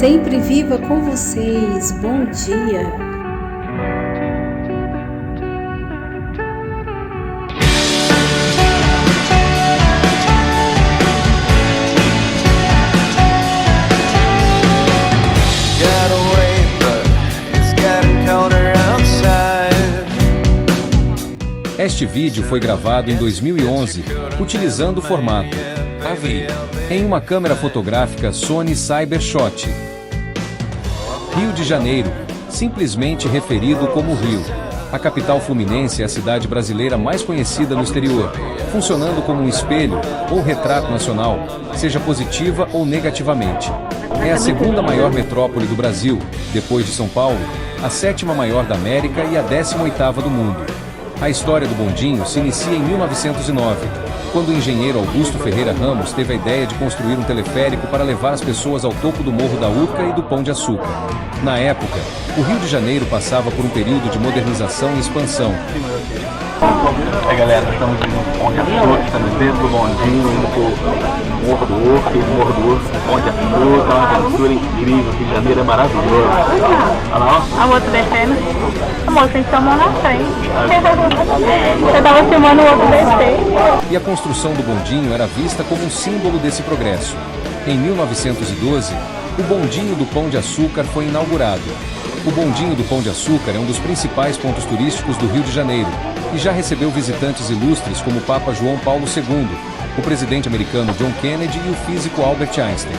sempre viva com vocês. Bom dia. Este vídeo foi gravado em 2011, utilizando o formato AV, em uma câmera fotográfica Sony Cybershot. Rio de Janeiro, simplesmente referido como Rio. A capital fluminense é a cidade brasileira mais conhecida no exterior, funcionando como um espelho ou retrato nacional, seja positiva ou negativamente. É a segunda maior metrópole do Brasil, depois de São Paulo, a sétima maior da América e a 18ª do mundo. A história do bondinho se inicia em 1909, quando o engenheiro Augusto Ferreira Ramos teve a ideia de construir um teleférico para levar as pessoas ao topo do Morro da Urca e do Pão de Açúcar. Na época, o Rio de Janeiro passava por um período de modernização e expansão. Galera, estamos indo no Pão de Açúcar, estamos dentro do bondinho, indo pro Morro do Urca, e do Morro do Urca, Pão de Açúcar, uma aventura incrível, Rio de Janeiro é maravilhoso. Olha lá, ó. A outra descendo. Amor, vocês estão na frente. Você tava filmando o outro descer. E a construção do bondinho era vista como um símbolo desse progresso. Em 1912, o bondinho do Pão de Açúcar foi inaugurado. O bondinho do Pão de Açúcar é um dos principais pontos turísticos do Rio de Janeiro e já recebeu visitantes ilustres como o Papa João Paulo II, o presidente americano John Kennedy e o físico Albert Einstein.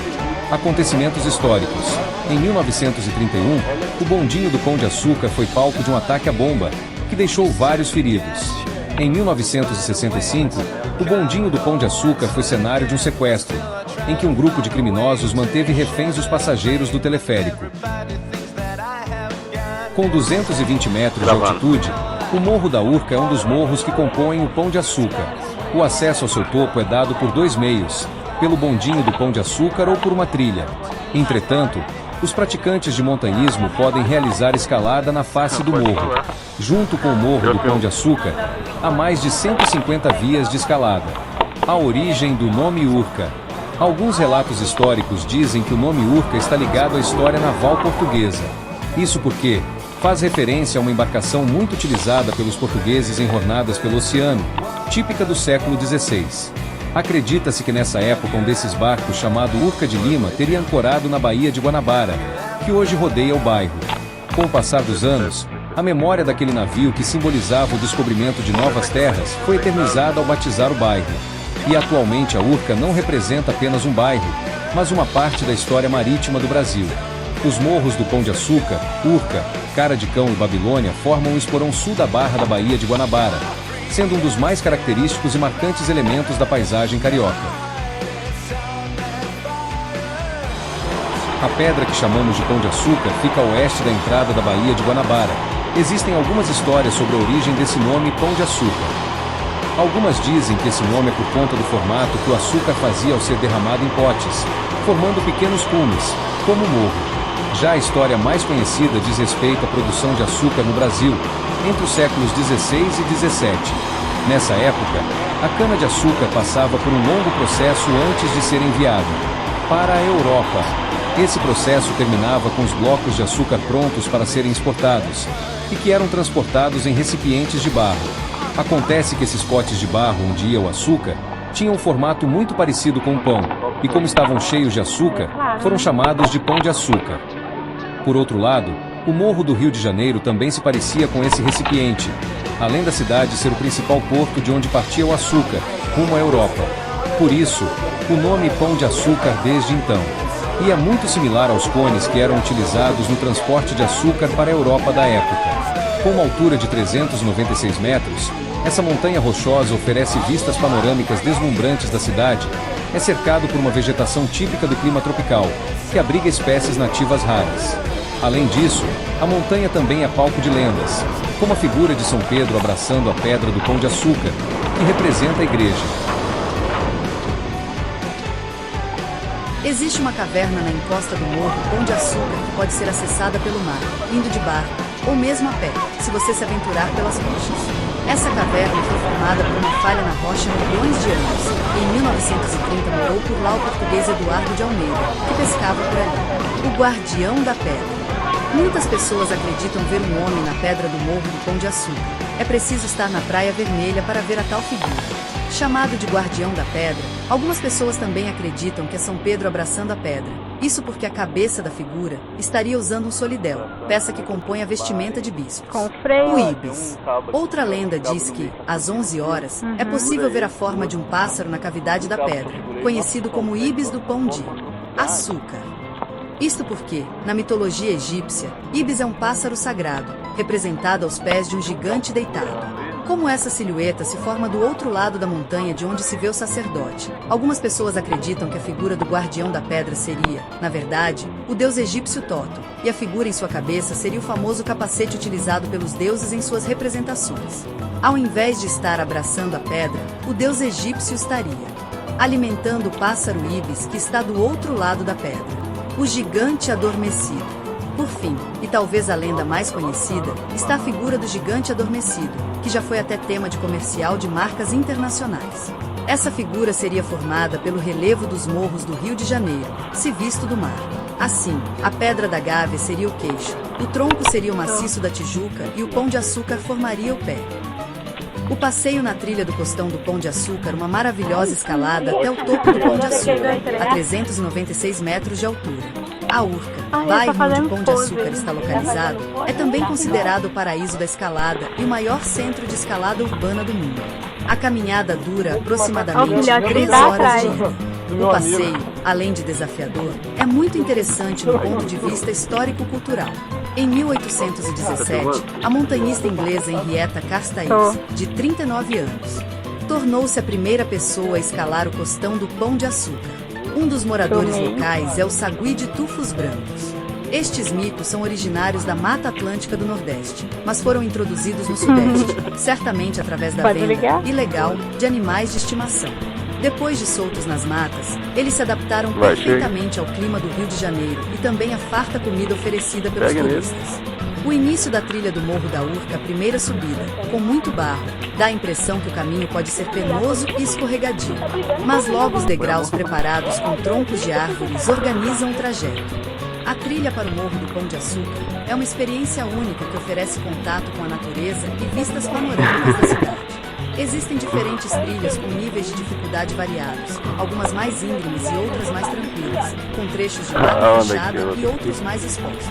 Acontecimentos históricos. Em 1931, o bondinho do Pão de Açúcar foi palco de um ataque à bomba, que deixou vários feridos. Em 1965, o bondinho do Pão de Açúcar foi cenário de um sequestro, em que um grupo de criminosos manteve reféns os passageiros do teleférico. Com 220 metros de altitude, o Morro da Urca é um dos morros que compõem o Pão de Açúcar. O acesso ao seu topo é dado por dois meios, pelo bondinho do Pão de Açúcar ou por uma trilha. Entretanto, os praticantes de montanhismo podem realizar escalada na face do morro. Junto com o Morro do Pão de Açúcar, há mais de 150 vias de escalada. A origem do nome Urca. Alguns relatos históricos dizem que o nome Urca está ligado à história naval portuguesa. Isso porque faz referência a uma embarcação muito utilizada pelos portugueses em jornadas pelo oceano, típica do século XVI. Acredita-se que nessa época um desses barcos, chamado Urca de Lima, teria ancorado na Baía de Guanabara, que hoje rodeia o bairro. Com o passar dos anos, a memória daquele navio que simbolizava o descobrimento de novas terras foi eternizada ao batizar o bairro. E atualmente a Urca não representa apenas um bairro, mas uma parte da história marítima do Brasil. Os morros do Pão de Açúcar, Urca, Cara de Cão e Babilônia formam o esporão sul da Barra da Baía de Guanabara, sendo um dos mais característicos e marcantes elementos da paisagem carioca. A pedra que chamamos de Pão de Açúcar fica a oeste da entrada da Baía de Guanabara. Existem algumas histórias sobre a origem desse nome Pão de Açúcar. Algumas dizem que esse nome é por conta do formato que o açúcar fazia ao ser derramado em potes, formando pequenos cumes, como o morro. Já a história mais conhecida diz respeito à produção de açúcar no Brasil, entre os séculos XVI e XVII. Nessa época, a cana-de-açúcar passava por um longo processo antes de ser enviada para a Europa. Esse processo terminava com os blocos de açúcar prontos para serem exportados, e que eram transportados em recipientes de barro. Acontece que esses potes de barro onde ia o açúcar tinham um formato muito parecido com o pão, e como estavam cheios de açúcar, foram chamados de Pão de Açúcar. Por outro lado, o Morro do Rio de Janeiro também se parecia com esse recipiente, além da cidade ser o principal porto de onde partia o açúcar, rumo à Europa. Por isso, o nome Pão de Açúcar desde então. E é muito similar aos cones que eram utilizados no transporte de açúcar para a Europa da época. Com uma altura de 396 metros, essa montanha rochosa oferece vistas panorâmicas deslumbrantes da cidade. É cercado por uma vegetação típica do clima tropical, que abriga espécies nativas raras. Além disso, a montanha também é palco de lendas, como a figura de São Pedro abraçando a pedra do Pão de Açúcar, que representa a igreja. Existe uma caverna na encosta do Morro Pão de Açúcar que pode ser acessada pelo mar, indo de barco, ou mesmo a pé, se você se aventurar pelas rochas. Essa caverna foi formada por uma falha na rocha há milhões de anos, e em 1930 morou por lá o português Eduardo de Almeida, que pescava por ali. O Guardião da Pedra. Muitas pessoas acreditam ver um homem na pedra do Morro do Pão de Açúcar. É preciso estar na Praia Vermelha para ver a tal figura. Chamado de Guardião da Pedra, algumas pessoas também acreditam que é São Pedro abraçando a pedra. Isso porque a cabeça da figura estaria usando um solidel, peça que compõe a vestimenta de bispos. Com freio. O Ibis. Outra lenda diz que, às 11 horas, é possível ver a forma de um pássaro na cavidade da pedra, conhecido como Ibis do Pão de Açúcar. Isto porque, na mitologia egípcia, Ibis é um pássaro sagrado, representado aos pés de um gigante deitado. Como essa silhueta se forma do outro lado da montanha de onde se vê o sacerdote, algumas pessoas acreditam que a figura do Guardião da Pedra seria, na verdade, o deus egípcio Toto, e a figura em sua cabeça seria o famoso capacete utilizado pelos deuses em suas representações. Ao invés de estar abraçando a pedra, o deus egípcio estaria alimentando o pássaro Ibis que está do outro lado da pedra. O gigante adormecido. Por fim, e talvez a lenda mais conhecida, está a figura do gigante adormecido, que já foi até tema de comercial de marcas internacionais. Essa figura seria formada pelo relevo dos morros do Rio de Janeiro, se visto do mar. Assim, a Pedra da Gávea seria o queixo, o tronco seria o maciço da Tijuca e o Pão de Açúcar formaria o pé. O passeio na trilha do Costão do Pão de Açúcar, uma maravilhosa escalada até o topo do Pão de Açúcar, a 396 metros de altura. A Urca, bairro onde o Pão de Açúcar está localizado, é também considerado o paraíso da escalada e o maior centro de escalada urbana do mundo. A caminhada dura aproximadamente 3 horas de ida. O passeio, além de desafiador, é muito interessante no ponto de vista histórico-cultural. Em 1817, a montanhista inglesa Henrietta Carstairs, de 39 anos, tornou-se a primeira pessoa a escalar o Costão do Pão de Açúcar. Um dos moradores locais é o sagui de tufos brancos. Estes micos são originários da Mata Atlântica do Nordeste, mas foram introduzidos no Sudeste, certamente através da venda ilegal de animais de estimação. Depois de soltos nas matas, eles se adaptaram perfeitamente ao clima do Rio de Janeiro e também à farta comida oferecida pelos turistas. O início da trilha do Morro da Urca, a primeira subida, com muito barro, dá a impressão que o caminho pode ser penoso e escorregadio. Mas logo os degraus preparados com troncos de árvores organizam o trajeto. A trilha para o Morro do Pão de Açúcar é uma experiência única que oferece contato com a natureza e vistas panorâmicas da cidade. Existem diferentes trilhas com níveis de dificuldade variados, algumas mais íngremes e outras mais tranquilas, com trechos de mata fechada e outros mais expostos.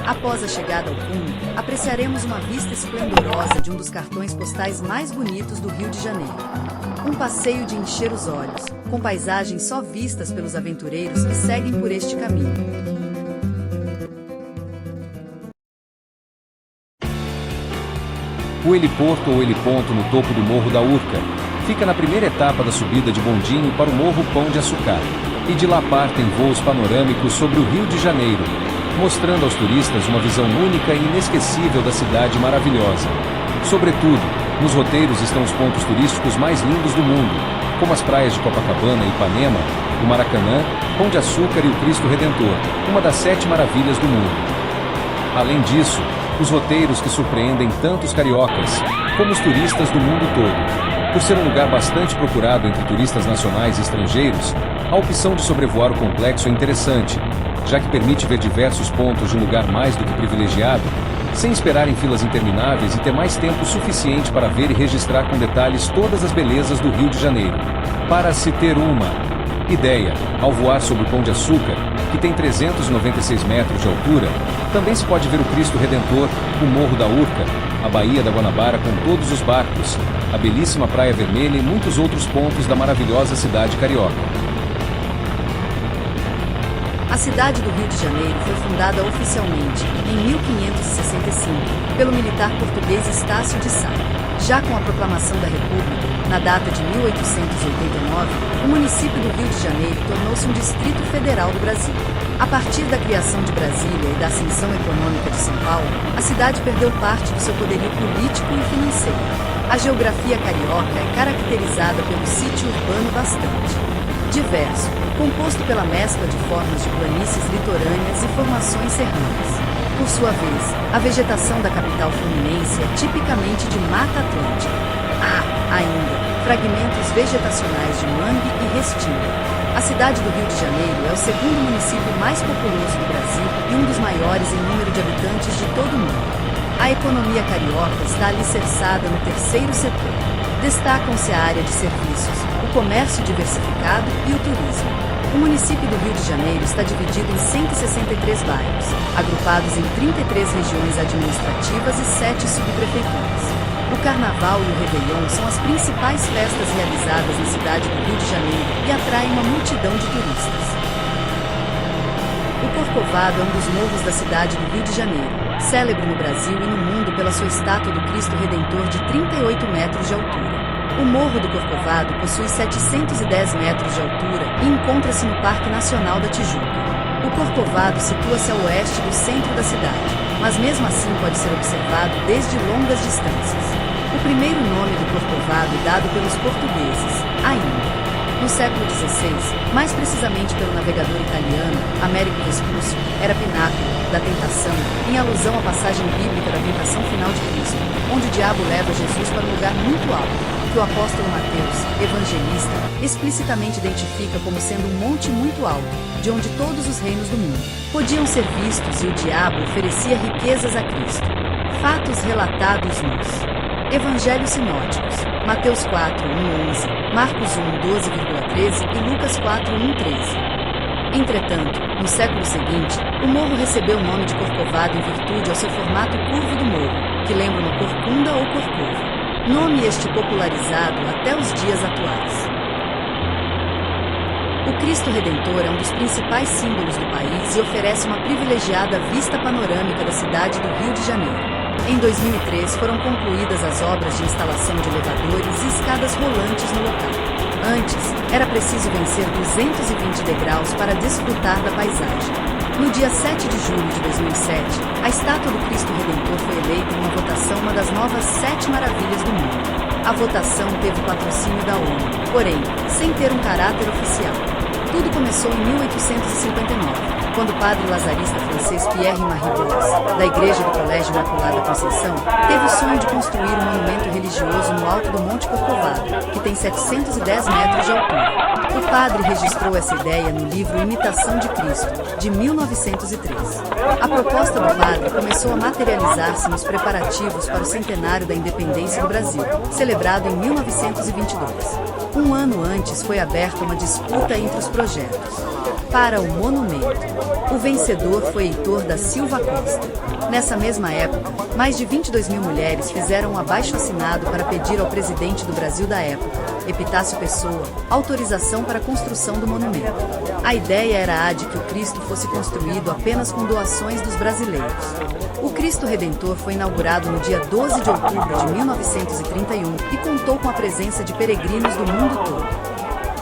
Após a chegada ao cume, apreciaremos uma vista esplendorosa de um dos cartões postais mais bonitos do Rio de Janeiro. Um passeio de encher os olhos, com paisagens só vistas pelos aventureiros que seguem por este caminho. O heliporto ou heliponto no topo do Morro da Urca fica na primeira etapa da subida de bondinho para o Morro Pão de Açúcar, e de lá partem voos panorâmicos sobre o Rio de Janeiro, mostrando aos turistas uma visão única e inesquecível da cidade maravilhosa. Sobretudo, nos roteiros estão os pontos turísticos mais lindos do mundo, como as praias de Copacabana e Ipanema, o Maracanã, Pão de Açúcar e o Cristo Redentor, uma das 7 maravilhas do mundo. Além disso, os roteiros que surpreendem tanto os cariocas, como os turistas do mundo todo. Por ser um lugar bastante procurado entre turistas nacionais e estrangeiros, a opção de sobrevoar o complexo é interessante, já que permite ver diversos pontos de um lugar mais do que privilegiado, sem esperar em filas intermináveis e ter mais tempo suficiente para ver e registrar com detalhes todas as belezas do Rio de Janeiro. Para se ter uma ideia, ao voar sobre o Pão de Açúcar, que tem 396 metros de altura, também se pode ver o Cristo Redentor, o Morro da Urca, a Baía da Guanabara com todos os barcos, a belíssima Praia Vermelha e muitos outros pontos da maravilhosa cidade carioca. A cidade do Rio de Janeiro foi fundada oficialmente, em 1565, pelo militar português Estácio de Sá. Já com a proclamação da República, na data de 1889, o município do Rio de Janeiro tornou-se um distrito federal do Brasil. A partir da criação de Brasília e da ascensão econômica de São Paulo, a cidade perdeu parte do seu poderio político e financeiro. A geografia carioca é caracterizada pelo sítio urbano bastante diverso, composto pela mescla de formas de planícies litorâneas e formações serranas. Por sua vez, a vegetação da capital fluminense é tipicamente de Mata Atlântica. Há, ainda, fragmentos vegetacionais de mangue e restinga. A cidade do Rio de Janeiro é o segundo município mais populoso do Brasil e um dos maiores em número de habitantes de todo o mundo. A economia carioca está alicerçada no terceiro setor. Destacam-se a área de serviços, o comércio diversificado e o turismo. O município do Rio de Janeiro está dividido em 163 bairros, agrupados em 33 regiões administrativas e 7 subprefeituras. O Carnaval e o Réveillon são as principais festas realizadas na cidade do Rio de Janeiro e atraem uma multidão de turistas. O Corcovado é um dos morros da cidade do Rio de Janeiro, célebre no Brasil e no mundo pela sua estátua do Cristo Redentor de 38 metros de altura. O Morro do Corcovado possui 710 metros de altura e encontra-se no Parque Nacional da Tijuca. O Corcovado situa-se ao oeste do centro da cidade, mas mesmo assim pode ser observado desde longas distâncias. O primeiro nome do Corcovado dado pelos portugueses, ainda. No século XVI, mais precisamente pelo navegador italiano Américo Vespúcio, era pináculo da tentação, em alusão à passagem bíblica da tentação final de Cristo, onde o diabo leva Jesus para um lugar muito alto, que o apóstolo Mateus, evangelista, explicitamente identifica como sendo um monte muito alto, de onde todos os reinos do mundo podiam ser vistos e o diabo oferecia riquezas a Cristo. Fatos relatados nos Evangelhos sinóticos, Mateus 4, 1:11, Marcos 1, 12,13 e Lucas 4, 1:13. Entretanto, no século seguinte, o morro recebeu o nome de Corcovado em virtude ao seu formato curvo do morro, que lembra uma corcunda ou corcova. Nome este popularizado até os dias atuais. O Cristo Redentor é um dos principais símbolos do país e oferece uma privilegiada vista panorâmica da cidade do Rio de Janeiro. Em 2003 foram concluídas as obras de instalação de elevadores e escadas rolantes no local. Antes, era preciso vencer 220 degraus para desfrutar da paisagem. No dia 7 de julho de 2007, a estátua do Cristo Redentor foi eleita em uma votação uma das novas 7 maravilhas do mundo. A votação teve o patrocínio da ONU, porém, sem ter um caráter oficial. Tudo começou em 1859, quando o padre lazarista francês Pierre-Marie Bols, da Igreja do Colégio Imaculada Conceição, teve o sonho de construir um monumento religioso no alto do Monte Corcovado, que tem 710 metros de altura. O padre registrou essa ideia no livro Imitação de Cristo, de 1903. A proposta do padre começou a materializar-se nos preparativos para o centenário da independência do Brasil, celebrado em 1922. Um ano antes foi aberta uma disputa entre os projetos para o monumento. O vencedor foi Heitor da Silva Costa. Nessa mesma época, mais de 22 mil mulheres fizeram um abaixo-assinado para pedir ao presidente do Brasil da época, Epitácio Pessoa, autorização para a construção do monumento. A ideia era a de que o Cristo fosse construído apenas com doações dos brasileiros. O Cristo Redentor foi inaugurado no dia 12 de outubro de 1931 e contou com a presença de peregrinos do mundo todo.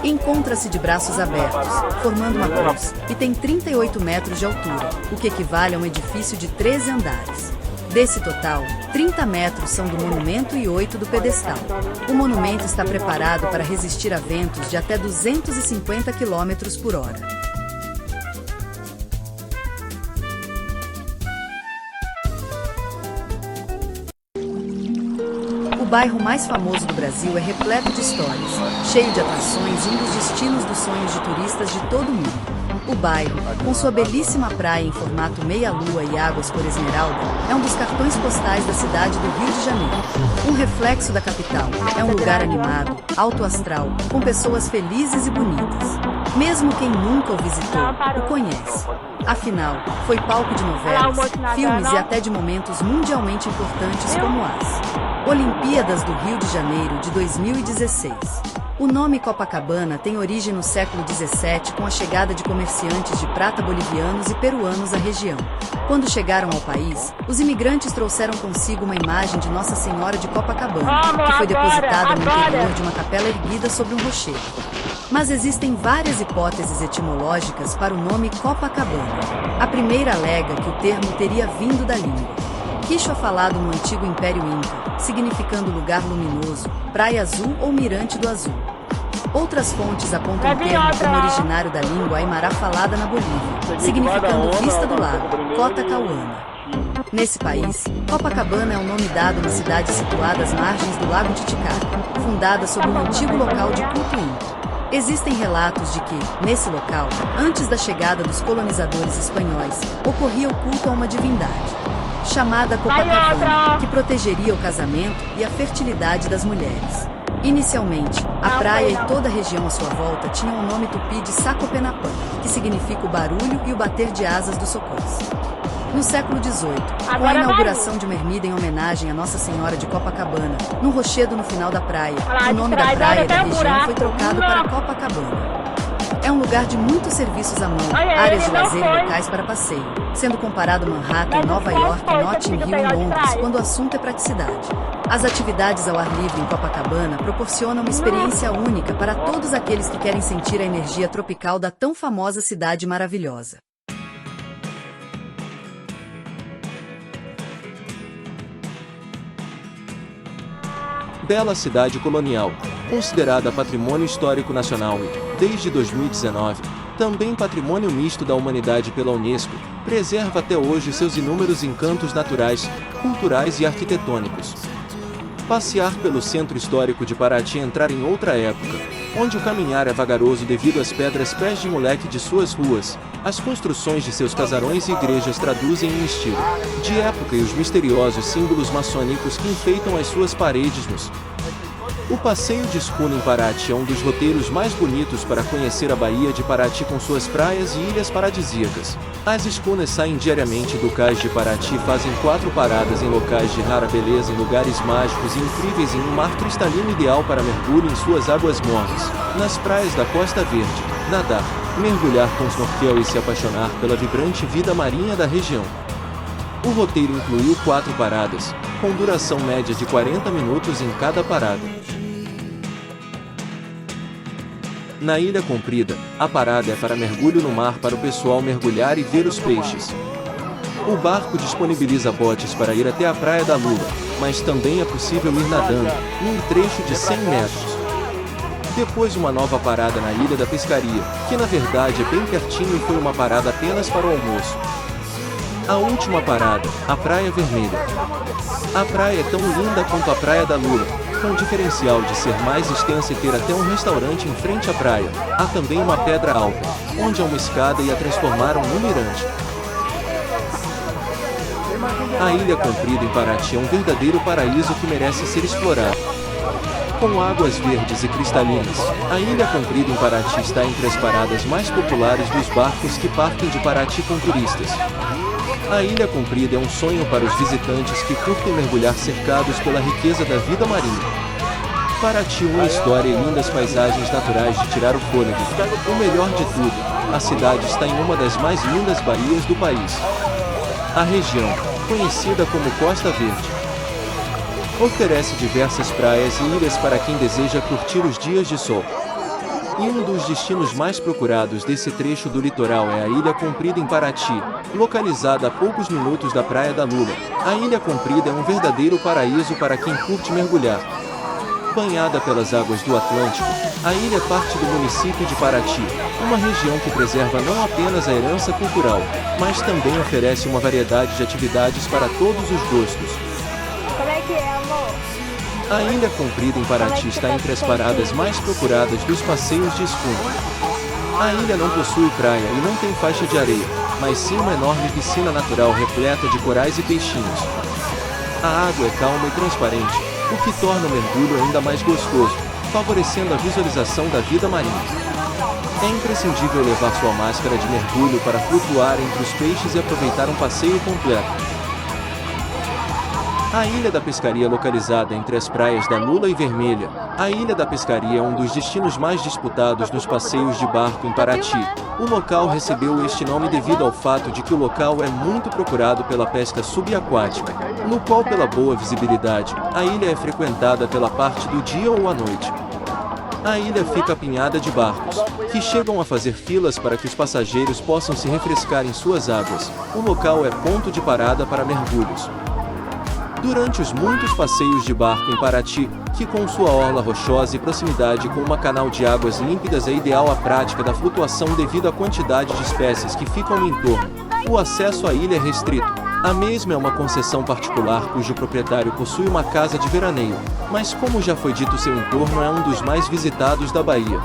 Encontra-se de braços abertos, formando uma cruz, e tem 38 metros de altura, o que equivale a um edifício de 13 andares. Desse total, 30 metros são do monumento e 8 do pedestal. O monumento está preparado para resistir a ventos de até 250 km por hora. O bairro mais famoso do Brasil é repleto de histórias, cheio de atrações e um dos destinos dos sonhos de turistas de todo o mundo. O bairro, com sua belíssima praia em formato meia-lua e águas cor esmeralda, é um dos cartões postais da cidade do Rio de Janeiro. Um reflexo da capital, é um lugar animado, alto astral, com pessoas felizes e bonitas. Mesmo quem nunca o visitou, o conhece. Afinal, foi palco de novelas, filmes e até de momentos mundialmente importantes como as Olimpíadas do Rio de Janeiro de 2016. O nome Copacabana tem origem no século XVII com a chegada de comerciantes de prata bolivianos e peruanos à região. Quando chegaram ao país, os imigrantes trouxeram consigo uma imagem de Nossa Senhora de Copacabana, que foi depositada no interior de uma capela erguida sobre um rochedo. Mas existem várias hipóteses etimológicas para o nome Copacabana. A primeira alega que o termo teria vindo da língua Quichua, falado no antigo Império Inca, significando lugar luminoso, praia azul ou mirante do azul. Outras fontes apontam o termo como originário da língua aimara falada na Bolívia, significando vista do lago, Cota Cauana. Nesse país, Copacabana é o nome dado na cidade situada às margens do lago Titicaca, fundada sobre um antigo local de culto inca. Existem relatos de que, nesse local, antes da chegada dos colonizadores espanhóis, ocorria o culto a uma divindade, chamada Copacabana, que protegeria o casamento e a fertilidade das mulheres. Inicialmente, a praia e toda a região à sua volta tinham o nome tupi de Sacopenapã, que significa o barulho e o bater de asas dos socós. No século XVIII, com a inauguração de uma ermida em homenagem a Nossa Senhora de Copacabana, no rochedo no final da praia, o nome da praia da região foi trocado para Copacabana. É um lugar de muitos serviços à mão, áreas de lazer e locais para passeio, sendo comparado Manhattan, Nova York, Notting Hill e Londres, quando o assunto é praticidade. As atividades ao ar livre em Copacabana proporcionam uma experiência única para todos aqueles que querem sentir a energia tropical da tão famosa cidade maravilhosa. Bela cidade colonial, considerada Patrimônio Histórico Nacional e, desde 2019, também Patrimônio Misto da Humanidade pela Unesco, preserva até hoje seus inúmeros encantos naturais, culturais e arquitetônicos. Passear pelo centro histórico de Paraty é entrar em outra época, onde o caminhar é vagaroso devido às pedras pés de moleque de suas ruas, as construções de seus casarões e igrejas traduzem um estilo de época e os misteriosos símbolos maçônicos que enfeitam as suas paredes nos. O passeio de escuna em Paraty é um dos roteiros mais bonitos para conhecer a Baía de Paraty com suas praias e ilhas paradisíacas. As escunas saem diariamente do cais de Paraty e fazem 4 paradas em locais de rara beleza em lugares mágicos e incríveis em um mar cristalino ideal para mergulho em suas águas mornas, nas praias da Costa Verde, nadar, mergulhar com snorkel e se apaixonar pela vibrante vida marinha da região. O roteiro incluiu 4 paradas, com duração média de 40 minutos em cada parada. Na Ilha Comprida, a parada é para mergulho no mar para o pessoal mergulhar e ver os peixes. O barco disponibiliza botes para ir até a Praia da Lula, mas também é possível ir nadando, num trecho de 100 metros. Depois uma nova parada na Ilha da Pescaria, que na verdade é bem pertinho e foi uma parada apenas para o almoço. A última parada, a Praia Vermelha. A praia é tão linda quanto a Praia da Lula, com o diferencial de ser mais extensa e ter até um restaurante em frente à praia. Há também uma pedra alta, onde há uma escada e a transformaram num mirante. A Ilha Comprida em Paraty é um verdadeiro paraíso que merece ser explorado. Com águas verdes e cristalinas, a Ilha Comprida em Paraty está entre as paradas mais populares dos barcos que partem de Paraty com turistas. A Ilha Comprida é um sonho para os visitantes que curtem mergulhar cercados pela riqueza da vida marinha. Paraty uma história e lindas paisagens naturais de tirar o fôlego. O melhor de tudo, a cidade está em uma das mais lindas baías do país. A região, conhecida como Costa Verde, oferece diversas praias e ilhas para quem deseja curtir os dias de sol. E um dos destinos mais procurados desse trecho do litoral é a Ilha Comprida em Paraty, localizada a poucos minutos da Praia da Lula. A Ilha Comprida é um verdadeiro paraíso para quem curte mergulhar. Banhada pelas águas do Atlântico, a ilha é parte do município de Paraty, uma região que preserva não apenas a herança cultural, mas também oferece uma variedade de atividades para todos os gostos. Como é que é, amor? A Ilha Comprida em Paraty está entre as paradas mais procuradas dos passeios de escuna. A ilha não possui praia e não tem faixa de areia, mas sim uma enorme piscina natural repleta de corais e peixinhos. A água é calma e transparente, o que torna o mergulho ainda mais gostoso, favorecendo a visualização da vida marinha. É imprescindível levar sua máscara de mergulho para flutuar entre os peixes e aproveitar um passeio completo. A Ilha da Pescaria é localizada entre as praias da Lula e Vermelha. A Ilha da Pescaria é um dos destinos mais disputados nos passeios de barco em Paraty. O local recebeu este nome devido ao fato de que o local é muito procurado pela pesca subaquática, no qual pela boa visibilidade, a ilha é frequentada pela parte do dia ou à noite. A ilha fica apinhada de barcos, que chegam a fazer filas para que os passageiros possam se refrescar em suas águas. O local é ponto de parada para mergulhos. Durante os muitos passeios de barco em Paraty, que com sua orla rochosa e proximidade com uma canal de águas límpidas é ideal à prática da flutuação devido à quantidade de espécies que ficam no entorno, o acesso à ilha é restrito. A mesma é uma concessão particular cujo proprietário possui uma casa de veraneio, mas como já foi dito seu entorno é um dos mais visitados da Bahia.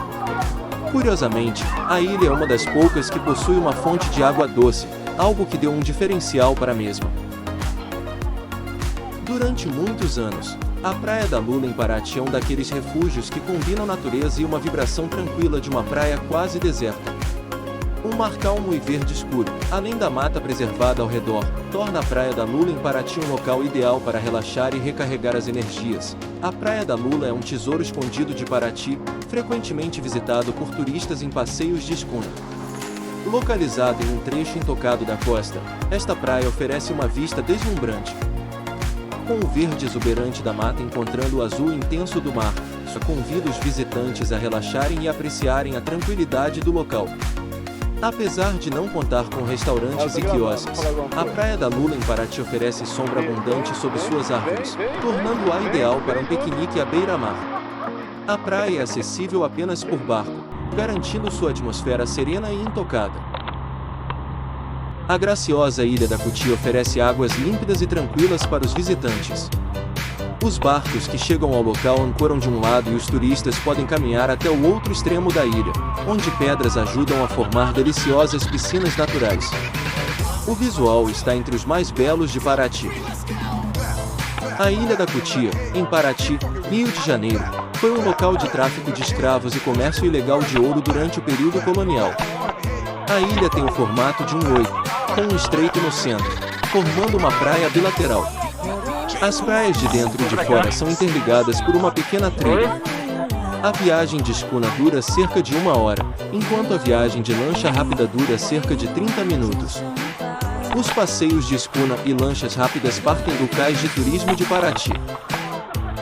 Curiosamente, a ilha é uma das poucas que possui uma fonte de água doce, algo que deu um diferencial para a mesma. Durante muitos anos, a Praia da Lula em Paraty é um daqueles refúgios que combinam natureza e uma vibração tranquila de uma praia quase deserta. Um mar calmo e verde escuro, além da mata preservada ao redor, torna a Praia da Lula em Paraty um local ideal para relaxar e recarregar as energias. A Praia da Lula é um tesouro escondido de Paraty, frequentemente visitado por turistas em passeios de escuna. Localizada em um trecho intocado da costa, esta praia oferece uma vista deslumbrante. Com o verde exuberante da mata encontrando o azul intenso do mar, isso convida os visitantes a relaxarem e apreciarem a tranquilidade do local. Apesar de não contar com restaurantes e quiosques, a Praia da Lula em Paraty oferece sombra abundante sob suas árvores, tornando-a ideal para um piquenique à beira-mar. A praia é acessível apenas por barco, garantindo sua atmosfera serena e intocada. A graciosa Ilha da Cutia oferece águas límpidas e tranquilas para os visitantes. Os barcos que chegam ao local ancoram de um lado e os turistas podem caminhar até o outro extremo da ilha, onde pedras ajudam a formar deliciosas piscinas naturais. O visual está entre os mais belos de Paraty. A Ilha da Cutia, em Paraty, Rio de Janeiro, foi um local de tráfico de escravos e comércio ilegal de ouro durante o período colonial. A ilha tem o formato de um 8, com um estreito no centro, formando uma praia bilateral. As praias de dentro e de fora são interligadas por uma pequena trilha. A viagem de escuna dura cerca de 1 hora, enquanto a viagem de lancha rápida dura cerca de 30 minutos. Os passeios de escuna e lanchas rápidas partem do Cais de Turismo de Paraty.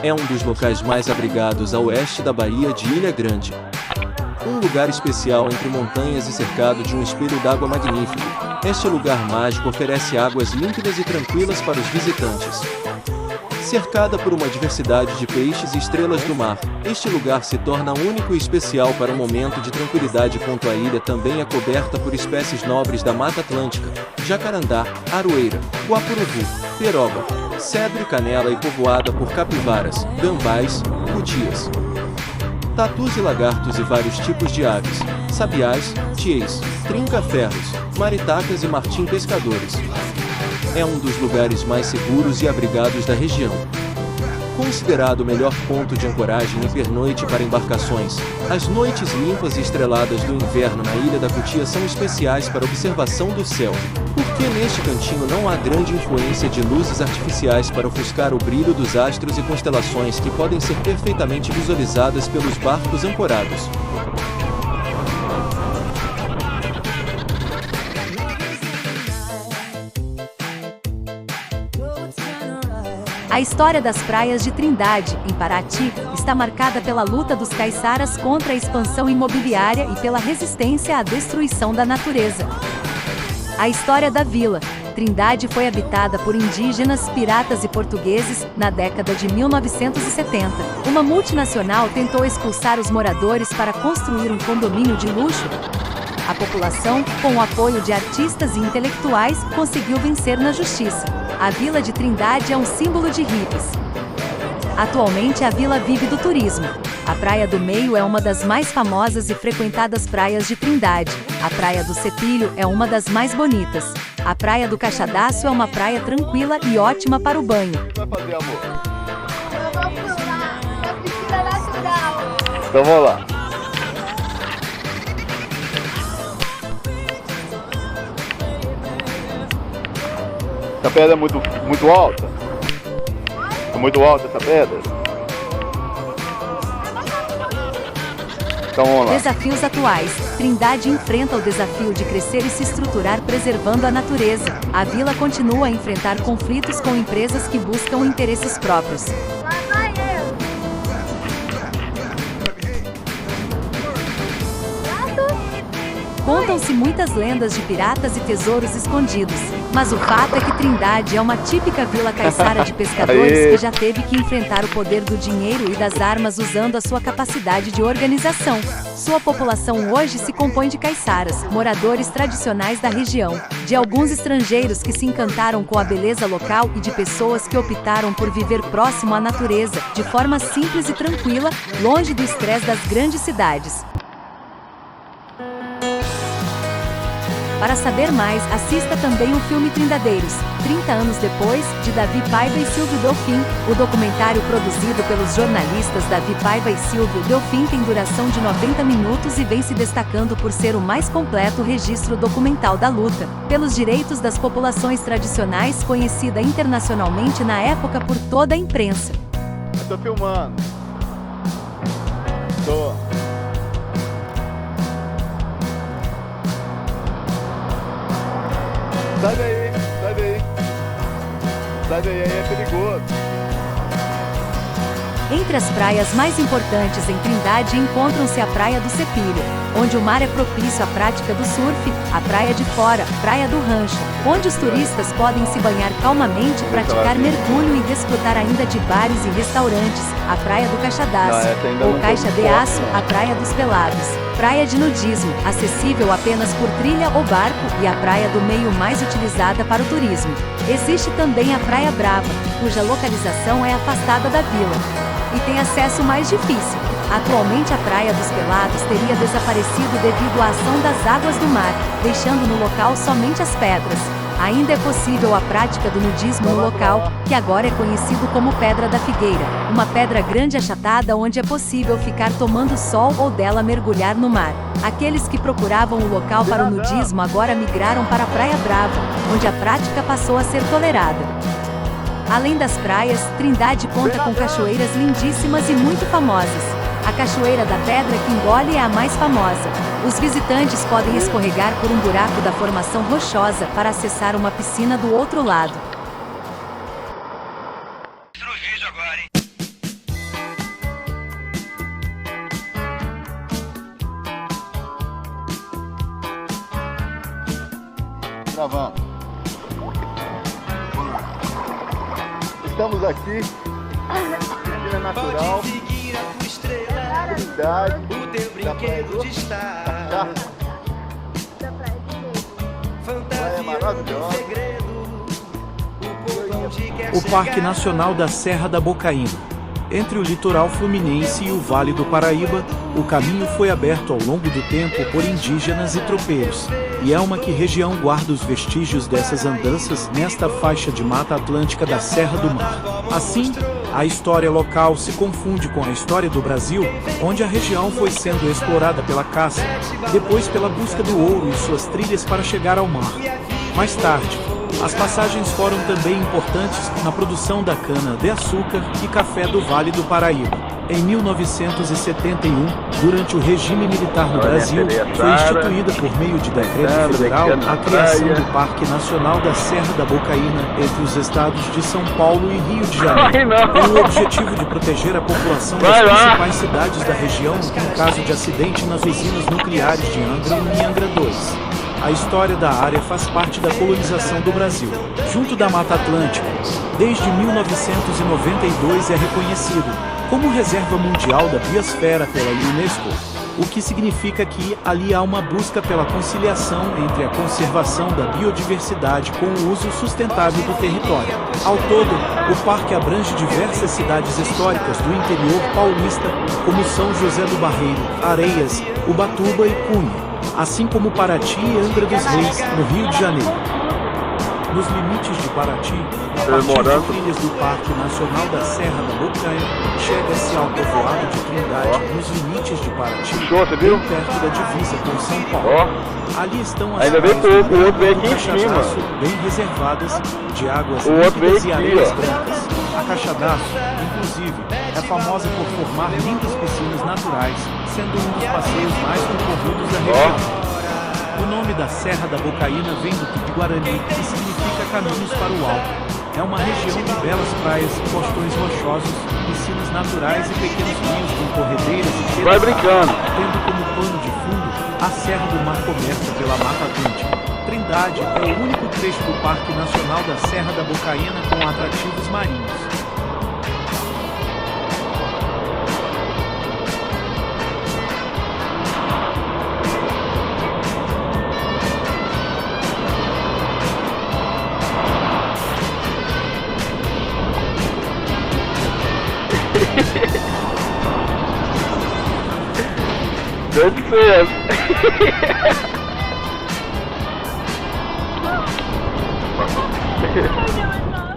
É um dos locais mais abrigados a oeste da Baía de Ilha Grande. Um lugar especial entre montanhas e cercado de um espelho d'água magnífico, este lugar mágico oferece águas límpidas e tranquilas para os visitantes. Cercada por uma diversidade de peixes e estrelas do mar, este lugar se torna único e especial para um momento de tranquilidade. A ilha também é coberta por espécies nobres da Mata Atlântica, jacarandá, aroeira, guapuruvu, peroba, cedro e canela e povoada por capivaras, gambás, cutias, tatus e lagartos e vários tipos de aves, sabiás, tiês, trinca-ferros, maritacas e martim-pescadores. É um dos lugares mais seguros e abrigados da região. Considerado o melhor ponto de ancoragem e pernoite para embarcações, as noites limpas e estreladas do inverno na Ilha da Cutia são especiais para observação do céu, porque neste cantinho não há grande influência de luzes artificiais para ofuscar o brilho dos astros e constelações que podem ser perfeitamente visualizadas pelos barcos ancorados. A história das praias de Trindade, em Paraty, está marcada pela luta dos caiçaras contra a expansão imobiliária e pela resistência à destruição da natureza. A história da vila. Trindade foi habitada por indígenas, piratas e portugueses na década de 1970. Uma multinacional tentou expulsar os moradores para construir um condomínio de luxo. A população, com o apoio de artistas e intelectuais, conseguiu vencer na justiça. A Vila de Trindade é um símbolo de hippies. Atualmente a vila vive do turismo. A Praia do Meio é uma das mais famosas e frequentadas praias de Trindade. A Praia do Cepilho é uma das mais bonitas. A Praia do Caixadaço é uma praia tranquila e ótima para o banho. Então vamos lá. Essa pedra é muito alta? É muito alta essa pedra? Então vamos lá. Desafios atuais. Trindade enfrenta o desafio de crescer e se estruturar preservando a natureza. A vila continua a enfrentar conflitos com empresas que buscam interesses próprios. Contam-se muitas lendas de piratas e tesouros escondidos, mas o fato é que Trindade é uma típica vila caiçara de pescadores que já teve que enfrentar o poder do dinheiro e das armas usando a sua capacidade de organização. Sua população hoje se compõe de caiçaras, moradores tradicionais da região, de alguns estrangeiros que se encantaram com a beleza local e de pessoas que optaram por viver próximo à natureza, de forma simples e tranquila, longe do estresse das grandes cidades. Para saber mais, assista também o filme Trindadeiros, 30 anos depois, de Davi Paiva e Silvio Delfim. O documentário produzido pelos jornalistas Davi Paiva e Silvio Delfim tem duração de 90 minutos e vem se destacando por ser o mais completo registro documental da luta pelos direitos das populações tradicionais, conhecida internacionalmente na época por toda a imprensa. Eu tô filmando. Tô. Sai daí, sai daí. Sai daí, aí é perigoso. Entre as praias mais importantes em Trindade encontram-se a Praia do Cepilho, onde o mar é propício à prática do surf, a Praia de Fora, Praia do Rancho, onde os turistas podem se banhar calmamente, praticar mergulho e desfrutar ainda de bares e restaurantes, a Praia do Caixadaço, ou Caixa de Aço, a Praia dos Pelados, Praia de Nudismo, acessível apenas por trilha ou barco, e a praia do meio mais utilizada para o turismo. Existe também a Praia Brava, cuja localização é afastada da vila e tem acesso mais difícil. Atualmente a Praia dos Pelados teria desaparecido devido à ação das águas do mar, deixando no local somente as pedras. Ainda é possível a prática do nudismo no local, que agora é conhecido como Pedra da Figueira, uma pedra grande achatada onde é possível ficar tomando sol ou dela mergulhar no mar. Aqueles que procuravam o local para o nudismo agora migraram para a Praia Brava, onde a prática passou a ser tolerada. Além das praias, Trindade conta com cachoeiras lindíssimas e muito famosas. A Cachoeira da Pedra que Engole é a mais famosa. Os visitantes podem escorregar por um buraco da formação rochosa para acessar uma piscina do outro lado. Gravando. Estamos aqui, piscina natural, Trindade, da Praia do Cachá. Praia maravilhosa. O Parque Nacional da Serra da Bocaína. Entre o litoral fluminense e o Vale do Paraíba, o caminho foi aberto ao longo do tempo por indígenas e tropeiros, e é uma que região guarda os vestígios dessas andanças nesta faixa de Mata Atlântica da Serra do Mar. Assim, a história local se confunde com a história do Brasil, onde a região foi sendo explorada pela caça, depois pela busca do ouro e suas trilhas para chegar ao mar. Mais tarde, as passagens foram também importantes na produção da cana-de-açúcar e café do Vale do Paraíba. Em 1971, durante o regime militar no Brasil, foi instituída por meio de decreto federal a criação do Parque Nacional da Serra da Bocaína entre os estados de São Paulo e Rio de Janeiro, com o objetivo de proteger a população das principais cidades da região em caso de acidente nas usinas nucleares de Angra 1 e Angra 2. A história da área faz parte da colonização do Brasil, junto da Mata Atlântica. Desde 1992 é reconhecido como Reserva Mundial da Biosfera pela Unesco, o que significa que ali há uma busca pela conciliação entre a conservação da biodiversidade com o uso sustentável do território. Ao todo, o parque abrange diversas cidades históricas do interior paulista, como São José do Barreiro, Areias, Ubatuba e Cunha, assim como Paraty e Angra dos Reis, no Rio de Janeiro. Nos limites de Paraty, a partir de trilhas do Parque Nacional da Serra da Bocaína, chega-se ao povoado de Trindade, nos limites de Paraty, bem perto da divisa com São Paulo. Ali estão as praias do Caixadaço, bem reservadas, de águas límpidas e areias brancas. A Caixadaço, inclusive, é famosa por formar lindas piscinas naturais, sendo um dos passeios mais concorridos da região. O nome da Serra da Bocaína vem do Tupi-Guarani, que significa caminhos para o alto. É uma região de belas praias, postões rochosos, piscinas naturais e pequenos rios com corredeiras e pedras, tendo como pano de fundo a Serra do Mar coberta pela Mata Atlântica. Trindade é o único trecho do Parque Nacional da Serra da Bocaína com atrativos marinhos. Deve ser. Tchau.